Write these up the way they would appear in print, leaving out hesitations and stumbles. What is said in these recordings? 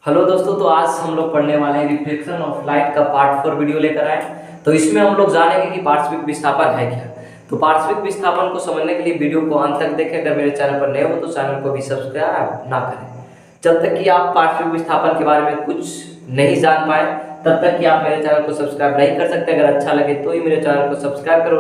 Hello दोस्तों, तो आज हम लोग पढ़ने वाले हैं रिफ्लेक्शन ऑफ लाइट का पार्ट 4 वीडियो लेकर आए। तो इसमें हम लोग जानेंगे कि पार्श्विक विस्थापन है क्या। तो पार्श्विक विस्थापन को समझने के लिए वीडियो को अंत तक देखें। अगर मेरे चैनल पर नए हो तो चैनल को भी सब्सक्राइब ना करें। जब तक कि आप पार्श्विक विस्थापन के बारे में कुछ नहीं जान पाए तब तक कि आप मेरे चैनल को सब्सक्राइब नहीं कर सकते। अगर अच्छा लगे तो ही मेरे चैनल को सब्सक्राइब करो।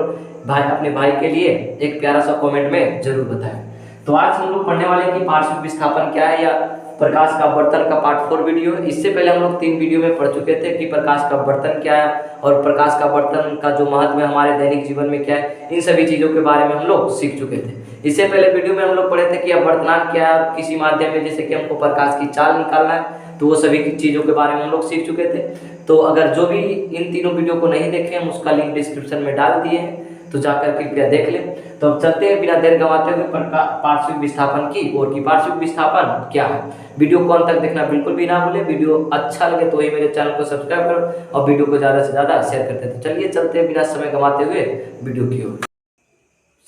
अपने भाई के लिए एक प्यारा सा कॉमेंट में जरूर बताएं। तो आज हम लोग पढ़ने वाले हैं कि पार्श्विक विस्थापन क्या है या प्रकाश का अपवर्तन का पार्ट 4 वीडियो है। इससे पहले हम लोग 3 वीडियो में पढ़ चुके थे कि प्रकाश का अपवर्तन क्या है और प्रकाश का अपवर्तन का जो महत्व है हमारे दैनिक जीवन में क्या है, इन सभी चीज़ों के बारे में हम लोग सीख चुके थे। इससे पहले वीडियो में हम लोग पढ़े थे कि अपवर्तनांक क्या है, किसी माध्यम में जैसे कि हमको प्रकाश की चाल निकालना है, तो वो सभी चीज़ों के बारे में हम लोग सीख चुके थे। तो अगर जो भी इन तीनों वीडियो को नहीं देखे हम उसका लिंक डिस्क्रिप्शन में डाल दिए हैं, तो जाकर कृपया देख लें। तो अब चलते हैं बिना देर गंवाते हुए पार्श्विक विस्थापन की ओर की। पार्श्विक विस्थापन क्या है, वीडियो को अंत तक देखना बिल्कुल भी ना भूलें। वीडियो अच्छा लगे तो ही मेरे चैनल को सब्सक्राइब करो और वीडियो को ज़्यादा से ज़्यादा शेयर करते हैं। तो चलिए चलते हैं बिना समय गंवाते हुए वीडियो की ओर।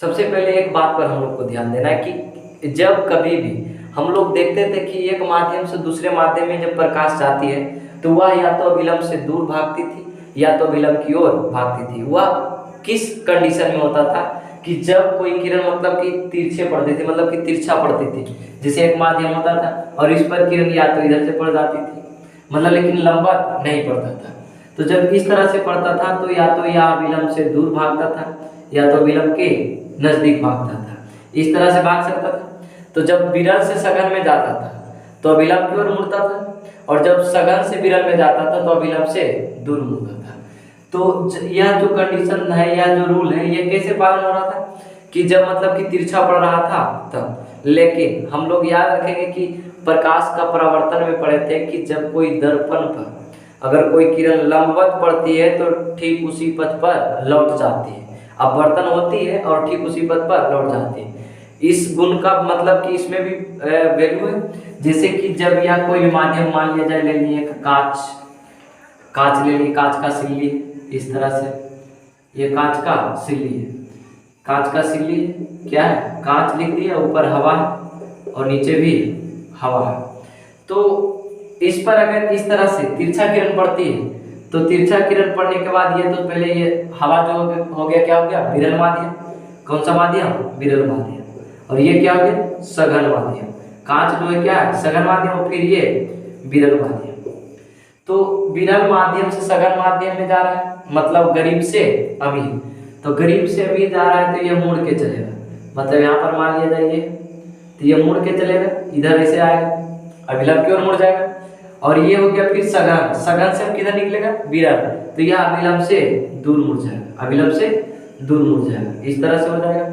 सबसे पहले एक बात पर हम लोग को ध्यान देना है कि जब कभी भी हम लोग देखते थे कि एक माध्यम से दूसरे माध्यम में जब प्रकाश जाती है तो वह या तो विलंब से दूर भागती थी या तो विलंब की ओर भागती थी। वह किस कंडीशन में होता था कि जब कोई किरण मतलब कि तिरछे पड़ती थी, मतलब कि तिरछा पड़ती थी। जैसे एक माध्यम होता था और इस पर किरण या तो इधर से पड़ जाती थी, मतलब लेकिन लंबवत नहीं पड़ता था। तो जब इस तरह से पड़ता था तो या तो यह विलंब से दूर भागता था या तो विलंब के नजदीक भागता था, इस तरह से भाग सकता था। तो जब विरल से सघन में जाता था तो विलंब की ओर मुड़ता था और जब सघन से विरल में जाता था तो विलंब से दूर मुड़ता था। तो यह जो कंडीशन है या जो रूल है ये कैसे पालन हो रहा था कि जब मतलब कि तिरछा पड़ रहा था तब। लेकिन हम लोग याद रखेंगे कि प्रकाश का परावर्तन में पढ़े थे कि जब कोई दर्पण पर अगर कोई किरण लंबवत पड़ती है तो ठीक उसी पथ पर लौट जाती है, अपवर्तन होती है और ठीक उसी पथ पर लौट जाती है। इस गुण का मतलब कि इसमें भी वैल्यू है। जैसे कि जब यह कोई माध्यम मान लिया जाए, ले लिए कांच ले लिए, कांच का सिल्ली, इस तरह से ये कांच का सिल्ली है। कांच का सिल्ली क्या है, कांच लिख दिया, ऊपर हवा है और नीचे भी हवा है। तो इस पर अगर इस तरह से तिरछा किरण पड़ती है तो तिरछा किरण पड़ने के बाद ये तो पहले ये हवा जो हो गया क्या हो गया, विरल माध्यम। कौन सा माध्यम, विरल माध्यम। और ये क्या हो गया, सघन माध्यम। कांच जो है क्या है, सघन माध्यम और फिर ये विरल माध्यम। तो विरल माध्यम से सघन माध्यम में जा रहा है, मतलब गरीब से अमीर। तो गरीब से अमीर जा रहा है तो ये मुड़ के चलेगा, मतलब यहाँ पर मान लिया जाए तो ये मुड़ के चलेगा, इधर ऐसे आएगा और विलंब की ओर मुड़ जाएगा। और ये हो गया फिर सघन, सघन से किधर निकलेगा, विरल, तो यह अविलंब से दूर मुड़ जाएगा, अविलंब से दूर मुड़ जाएगा, इस तरह से हो जाएगा।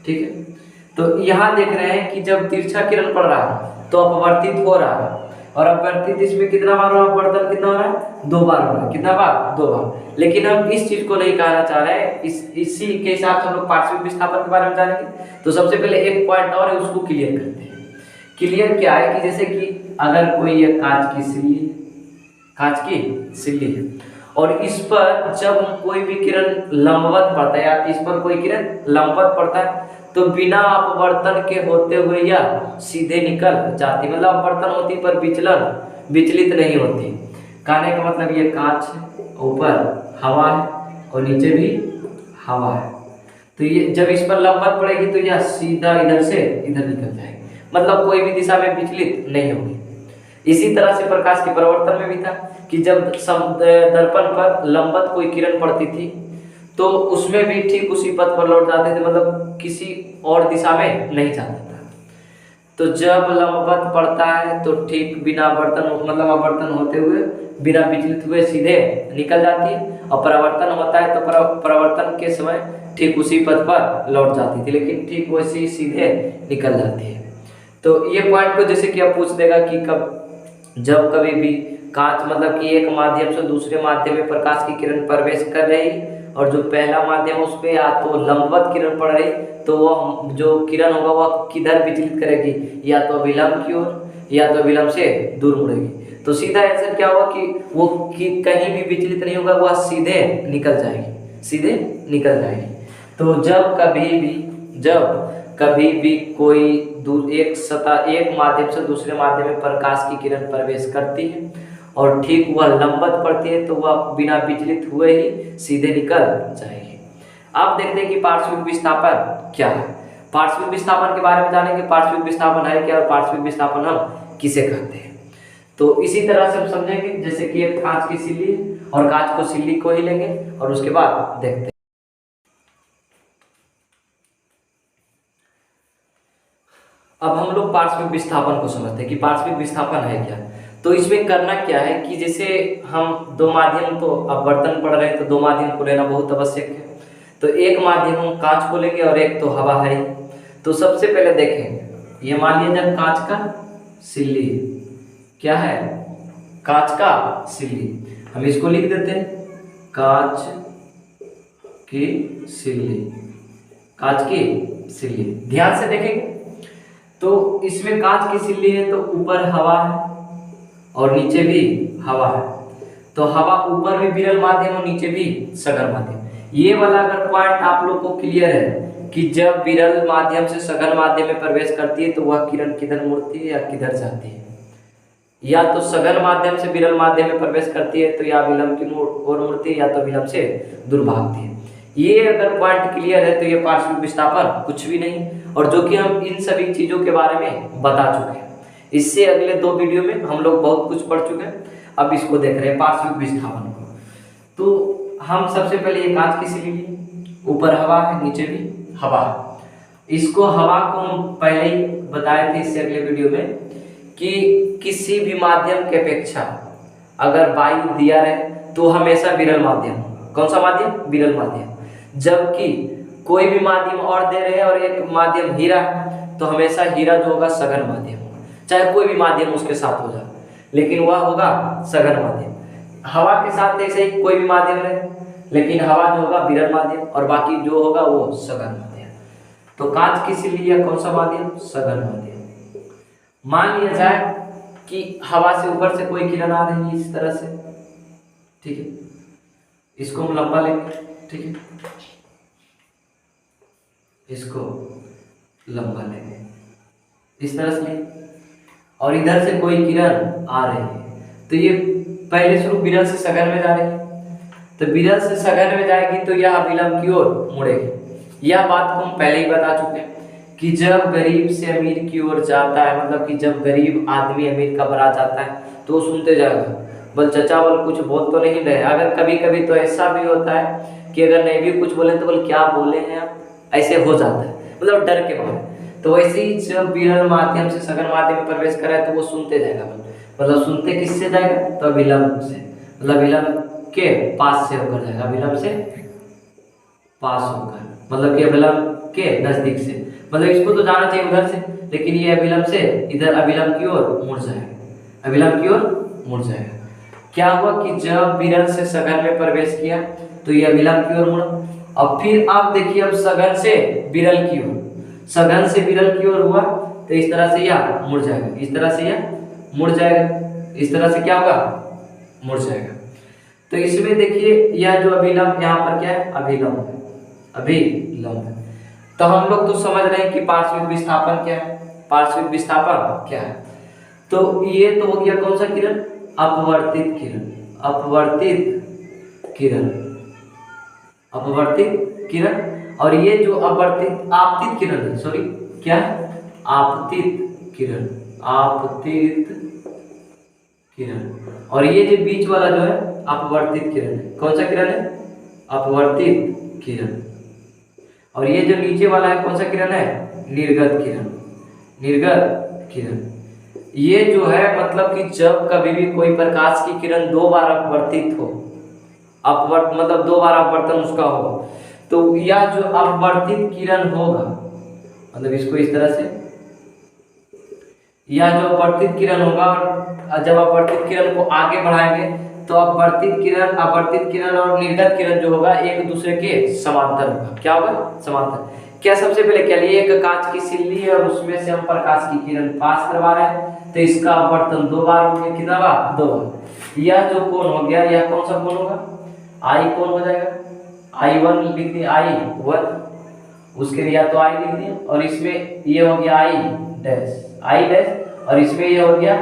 ठीक है, तो यहाँ देख रहे हैं कि जब तिरछा किरण पड़ रहा है तो अपवर्तित हो रहा है और अपवर्तित इसमें कितना बार हो रहा है, अपवर्तन कितना हो रहा है, 2 बार हो रहा है। कितना बार, 2 बार। लेकिन हम इस चीज को नहीं कहना चाह रहे हैं, इसी के हिसाब से हम लोग पार्श्विक विस्थापन के बारे में जानेंगे। तो सबसे पहले एक पॉइंट और है, उसको क्लियर करते हैं। क्लियर क्या है कि जैसे कि अगर कोई ये कांच की सिल्ली है और इस पर जब कोई भी किरण लंबवत पड़ता है या इस पर कोई किरण लंबवत पड़ता है तो बिना अपवर्तन के होते हुए या सीधे निकल जाती, मतलब अपवर्तन होती पर विचलित नहीं होती। कहने का मतलब ये कांच है, ऊपर हवा है और नीचे भी हवा है। तो ये जब इस पर लंबवत पड़ेगी तो यह सीधा इधर से इधर निकल जाएगी, मतलब कोई भी दिशा में विचलित नहीं होगी। इसी तरह से प्रकाश के परावर्तन में भी था कि जब दर्पण पर लंबवत कोई किरण पड़ती थी तो उसमें भी ठीक उसी पथ पर लौट जाते थे, मतलब किसी और दिशा में नहीं जाता था। तो जब लंबवत पड़ता है तो ठीक बिना अपवर्तन, मतलब अपवर्तन होते हुए बिना विचलित हुए सीधे निकल जाती है और परावर्तन होता है तो परावर्तन के समय ठीक उसी पथ पर लौट जाती थी, लेकिन ठीक वैसे ही सीधे निकल जाती है। तो ये पॉइंट को जैसे कि आप पूछ देगा कि जब कभी भी कांच मतलब कि एक माध्यम से दूसरे माध्यम में प्रकाश की किरण प्रवेश कर रही और जो पहला माध्यम है उस पर या तो लंबवत किरण पड़ रही तो वह जो किरण होगा वह किधर विचलित करेगी, या तो विलंब की ओर या तो विलंब से दूर मुड़ेगी। तो सीधा आंसर क्या होगा कि वो कहीं भी विचलित नहीं होगा, वह सीधे निकल जाएगी। तो जब कभी भी कोई एक माध्यम से दूसरे माध्यम में प्रकाश की किरण प्रवेश करती है और ठीक वह लंबवत पड़ती है तो वह बिना विचलित हुए ही सीधे निकल जाएगी। अब देखते हैं कि पार्श्विक विस्थापन क्या है। पार्श्विक विस्थापन के बारे में जानेंगे, पार्श्विक विस्थापन है क्या और पार्श्विक विस्थापन हम किसे कहते हैं। तो इसी तरह से हम समझेंगे, जैसे कि एक कांच की सिल्ली और कांच को सिल्ली को ही लेंगे और उसके बाद देखते हैं। अब हम लोग पार्श्विक विस्थापन को समझते हैं कि पार्श्विक विस्थापन है क्या। तो इसमें करना क्या है कि जैसे हम दो माध्यम, तो अपवर्तन पढ़ रहे हैं तो दो माध्यम को लेना बहुत आवश्यक है। तो एक माध्यम हम कांच को लेंगे और एक तो हवा है। तो सबसे पहले देखें, ये मान लिया जाए कांच का सिल्ली, क्या है, कांच का सिल्ली। हम इसको लिख देते हैं कांच की सिल्ली, कांच की सिल्ली। ध्यान से देखेंगे तो इसमें कांच की सिल्ली है तो ऊपर हवा है और नीचे भी हवा है। तो हवा ऊपर भी विरल माध्यम और नीचे भी सघन माध्यम। ये वाला अगर पॉइंट आप लोग को क्लियर है कि जब विरल माध्यम से सघन माध्यम में प्रवेश करती है तो वह किरण किधर मुड़ती है या किधर जाती है, या तो सघन माध्यम से विरल माध्यम में प्रवेश करती है तो या विलंब की ओर मुड़ती है या तो विलंब से दूर भागती है। ये अगर पॉइंट क्लियर है तो ये पार्श्विक विस्थापन कुछ भी नहीं, और जो कि हम इन सभी चीजों के बारे में बता चुके हैं। इससे अगले दो वीडियो में हम लोग बहुत कुछ पढ़ चुके हैं। अब इसको देख रहे हैं पार्श्विक विस्थापन को। तो हम सबसे पहले ये कांच की सिल्ली लिए, ऊपर हवा है नीचे भी हवा है। इसको हवा को हम पहले ही बताए थे इससे अगले वीडियो में कि किसी भी माध्यम के अपेक्षा अगर वायु दिया रहे तो हमेशा विरल माध्यम। कौन सा माध्यम? विरल माध्यम। जबकि कोई भी माध्यम और दे रहे हैं और एक माध्यम हीरा है तो हमेशा हीरा जो होगा सघन माध्यम होगा, चाहे कोई भी माध्यम उसके साथ हो जाए लेकिन वह होगा सघन माध्यम। हवा के साथ ऐसे ही कोई भी माध्यम रहे लेकिन हवा जो होगा विरल माध्यम और बाकी जो होगा वो सघन माध्यम। तो कांच की सिल्ली या कौन सा माध्यम? सघन माध्यम। मान लिया जाए कि हवा से ऊपर से कोई किरण आ रही है इस तरह से, ठीक है, इसको हम लंबा लेंगे, ठीक है, इसको लंबा लेंगे इस तरह से, और इधर से कोई किरण आ रही है तो ये पहले शुरू विरल से सघन में जा रही है, तो विरल से सघन में जाएगी तो यह विलंब की ओर मुड़ेगी। यह बात को हम पहले ही बता चुके हैं कि जब गरीब से अमीर की ओर जाता है, मतलब कि जब गरीब आदमी अमीर का बरा जाता है तो सुनते जाएगा, बोल चचा बोल कुछ बोल तो नहीं रहे। अगर कभी कभी तो ऐसा भी होता है कि अगर नहीं भी कुछ बोले तो बोल क्या बोले हैं आप, ऐसे हो जाता है, मतलब डर के मारे। तो वैसे ही जब विरल माध्यम से सघन माध्यम में प्रवेश करा है तो वो सुनते जाएगा, मतलब सुनते किससे जाएगा? तो विलंब से, मतलब विलंब के पास से होकर जाएगा, विलंब से पास होकर, मतलब कि विलंब के नजदीक से, मतलब इसको तो जाना चाहिए उधर से लेकिन ये अविलंब से इधर अविलंब की ओर मुड़ जाएगा, अविलंब की ओर मुड़ जाएगा। क्या हुआ कि जब विरल से सघन में प्रवेश किया तो ये अविलंब की ओर मुड़ा। अब फिर आप देखिए, अब सघन से विरल की ओर, सघन से विरल की ओर हुआ तो इस तरह से यह मुड़ जाएगा, इस तरह से यह मुड़ जाएगा, इस तरह से क्या होगा? मुड़ जाएगा। तो इसमें देखिए यह जो अभिलंब यहाँ पर क्या है? अभिलंब, अभिलंब। तो हम लोग तो समझ रहे हैं कि पार्श्विक विस्थापन क्या है, पार्श्विक विस्थापन क्या है। तो ये तो हो गया कौन सा किरण? अपवर्तित किरण, अपवर्तित किरण, अपवर्तित किरण। और ये जो अपवर्तित आपतित किरण है, सॉरी क्या है? आपतित किरण, आपतित किरण। और ये जो बीच वाला जो है अपवर्तित किरण है, कौन सा किरण है? अपवर्तित किरण। और ये जो नीचे वाला है कौन सा किरण है? निर्गत किरण, निर्गत किरण। ये जो है मतलब कि जब कभी भी कोई प्रकाश की किरण दो बार अपवर्तित हो, अपवर्त मतलब दो बार अपवर्तन उसका हो, तो यह जो अपवर्तित किरण होगा, मतलब इसको इस तरह से, यह जो अपवर्तित किरण होगा, और जब अपवर्तित किरण को आगे बढ़ाएंगे तो अपवर्तित किरण और निर्गत किरण जो होगा एक दूसरे के समांतर होगा। क्या होगा? समांतर। क्या सबसे पहले क्या लिए? एक कांच की सिल्ली है और उसमें से हम प्रकाश की किरण पास करवा रहे हैं तो इसका अपवर्तन दो बार हो गया, कितना बार? दो बार। यह जो कोण हो गया, यह कौन सा कोण होगा? आई कोण हो जाएगा। I1 लिख दिए, I1 उसके लिए या तो आई लिख दिए, और इसमें ये हो गया I2 डैश, आई डैश, और इसमें ये हो गया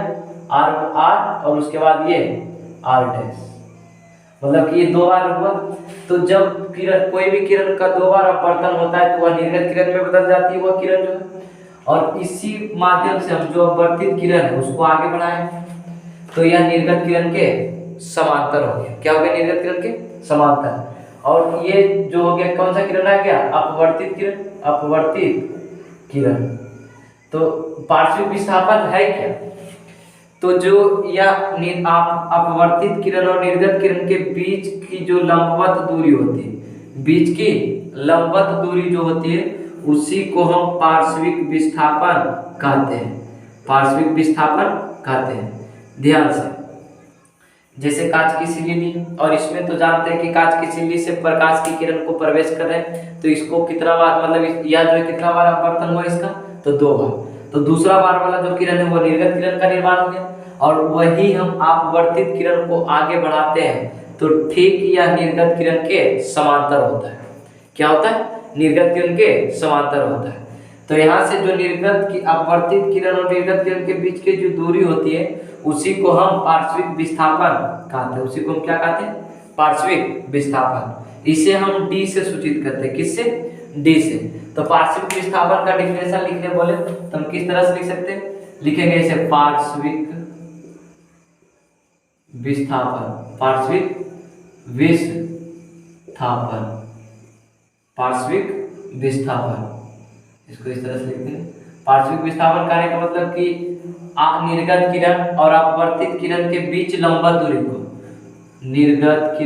आर आर, और उसके बाद ये आर डैश, मतलब कि ये 2 बार हुआ। तो जब किरण, कोई भी किरण का 2 बार अपवर्तन होता है तो वह निर्गत किरण में बदल जाती है वह किरण जो है, और इसी माध्यम से हम जो अपवर्तित किरण है उसको आगे बढ़ाएं तो यह निर्गत किरण के समांतर हो गया। क्या हो गया? निर्गत किरण के समांतर। और ये जो हो गया कौन सा किरण आ गया? अपवर्तित किरण, अपवर्तित किरण। तो पार्श्विक विस्थापन है क्या? तो जो यह अपवर्तित किरण और निर्गत किरण के बीच की जो लंबवत दूरी होती है, बीच की लंबवत दूरी जो होती है उसी को हम पार्श्विक विस्थापन कहते हैं, पार्श्विक विस्थापन कहते हैं। ध्यान से, जैसे कांच की सिल्ली ली, और इसमें तो जानते हैं कि कांच की सिल्ली से प्रकाश की किरण को प्रवेश कर रहे हैं, तो इसको कितना बार, मतलब यह जो है कितना बार अपवर्तन हुआ इसका? तो 2 बार। तो दूसरा बार वाला जो किरण है वो निर्गत किरण का निर्माण हो गया, और वही हम अपवर्तित किरण को आगे बढ़ाते हैं तो ठीक यह निर्गत किरण के समांतर होता है। क्या होता है? निर्गत किरण के समांतर होता है। तो यहाँ से जो निर्गत की अपवर्तित किरण और निर्गत किरण के बीच की जो दूरी होती है उसी को हम पार्श्विक विस्थापन कहते हैं। उसी को हम क्या कहते हैं? पार्श्विक विस्थापन। इसे हम डी से सूचित करते हैं। किससे? डी से। तो पार्श्विक विस्थापन का डिफिनेशन लिखने बोले तो हम किस तरह से लिख सकते हैं? लिखेंगे इसे पार्श्विक विस्थापन, पार्श्विक विस्थापन, पार्श्विक विस्थापन, इसको इस तरह से लिखते हैं। पार्श्विक विस्थापन कहने का मतलब कि निर्गत किरण और अपवर्तित किरण के बीच लंबवत दूरी को, निर्गत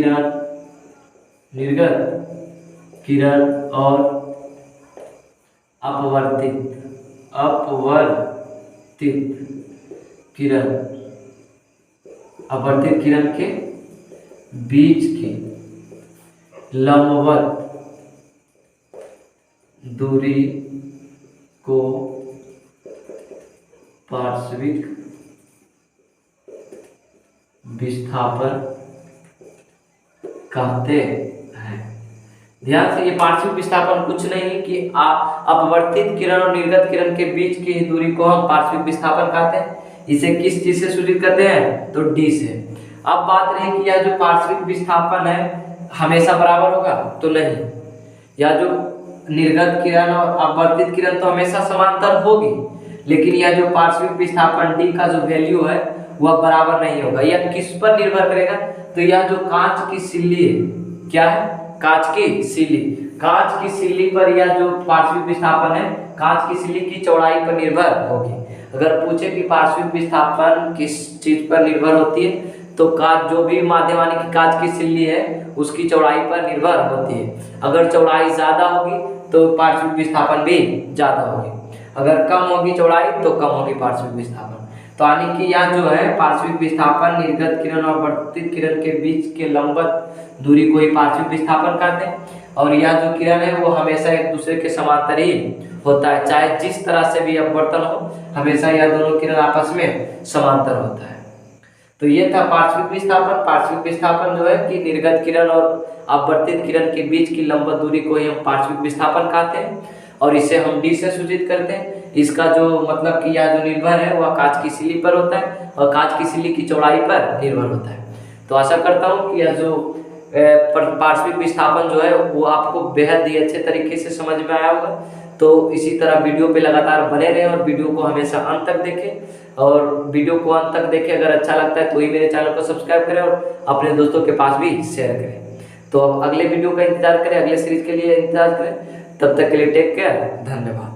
किरण और अपवर्तित किरण, अपवर्तित किरण के बीच की लंबवत दूरी को पार्श्विक विस्थापन कहते हैं। ध्यान से, ये पार्श्विक विस्थापन कुछ नहीं है कि अपवर्तित किरण और निर्गत किरण के बीच की दूरी को हम पार्श्विक विस्थापन कहते हैं। इसे किस चीज से सूचित करते हैं? तो डी से। अब बात रही कि यह जो पार्श्विक विस्थापन है हमेशा बराबर होगा? तो नहीं, या जो निर्गत किरण और अपवर्तित किरण तो हमेशा समांतर होगी, लेकिन यह जो पार्श्विक विस्थापन डी का जो वैल्यू है वह बराबर नहीं होगा। यह किस पर निर्भर करेगा? तो यह जो कांच की सिल्ली है, क्या है? कांच की सिल्ली, कांच की सिल्ली पर यह जो पार्श्विक विस्थापन है कांच की सिल्ली की चौड़ाई पर निर्भर होगी। अगर पूछे कि पार्श्विक विस्थापन किस चीज पर निर्भर होती है तो कांच, जो भी माध्यमानी की कांच की सिल्ली है उसकी चौड़ाई पर निर्भर होती है। अगर चौड़ाई ज्यादा होगी तो पार्श्विक विस्थापन भी ज्यादा होगी, अगर कम होगी चौड़ाई तो कम होगी पार्श्विक विस्थापन। तो यानी कि यह जो है पार्श्विक विस्थापन निर्गत किरण और अपवर्तित किरण के बीच के लंबवत दूरी को ही पार्श्विक विस्थापन कहते हैं, और यह जो किरण है वो हमेशा एक दूसरे के समांतर ही होता है, चाहे जिस तरह से भी अपवर्तन हो हमेशा यह दोनों किरण आपस में समांतर होता है। तो ये था पार्श्विक विस्थापन। पार्श्विक विस्थापन जो है कि निर्गत किरण और अपवर्तित किरण के बीच की लंबवत दूरी को ही हम पार्श्विक विस्थापन कहते हैं, और इसे हम डी से सूचित करते हैं। इसका जो मतलब कि यह जो निर्भर है वह कांच की सिल्ली पर होता है और कांच की सिल्ली की चौड़ाई पर निर्भर होता है। तो आशा करता हूँ कि यह जो पार्श्विक विस्थापन जो है वो आपको बेहद ही अच्छे तरीके से समझ में आया होगा। तो इसी तरह वीडियो पे लगातार बने रहें और वीडियो को हमेशा अंत तक देखें, और वीडियो को अंत तक देखें। अगर अच्छा लगता है तो ही मेरे चैनल को सब्सक्राइब करें और अपने दोस्तों के पास भी शेयर करें। तो अब अगले वीडियो का इंतजार करें, अगले सीरीज के लिए इंतजार करें। तब तक के लिए टेक केयर, धन्यवाद।